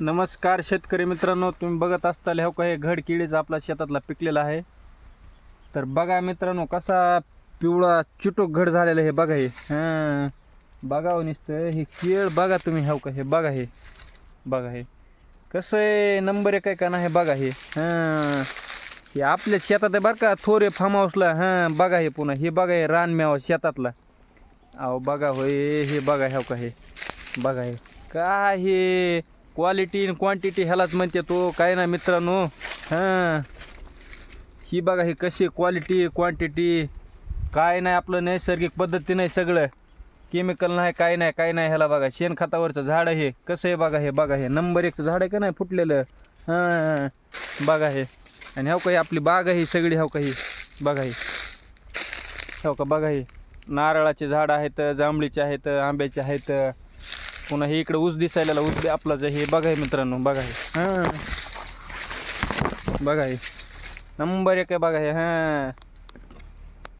नमस्कार शेतकरी मित्रांनो, तुम्ही बघत असताल हो का हे घड केळीचा आपला शेतातला पिकलेला आहे. तर बघा मित्रांनो, कसा पिवळा चिटोक घड झालेला आहे. बघा हे बघावं नुसतं हे केळ बघा तुम्ही. हो का हे बघा, हे बघा हे कसं आहे, नंबर एक आहे का नाही. बघा हे हे आपल्या शेतात आहे बरं का, थोरे फार्म हाऊसला. बघा हे पुन्हा हे बघा हे रानमेवा शेतातला. अहो बघा होय, हे बघा हो का हे बघा हे काय हे क्वालिटी आणि क्वांटिटी ह्यालाच म्हणते तो, काय ना मित्रांनो. ही बघा हे कशी क्वालिटी क्वांटिटी, काय नाही आपलं नैसर्गिक पद्धतीने आहे सगळं, केमिकल नाही काय नाही काय नाही. ह्याला बघा शेणखतावरचं झाड हे कसं आहे. बघा हे बघा हे नंबर एकचं झाड आहे का नाही फुटलेलं. बघा हे. आणि हो का ही आपली बाग आहे सगळी. हो का ही बघा ही. हो का बघा ही नारळाचे झाड आहेत, जांभळीचे आहेत, आंब्याचे आहेत. पुन्हा हे इकडे ऊस दिसायला, ऊस आपला जे हे बघा हे मित्रांनो. बघा हे बघा हे नंबर एक आहे. बघा हे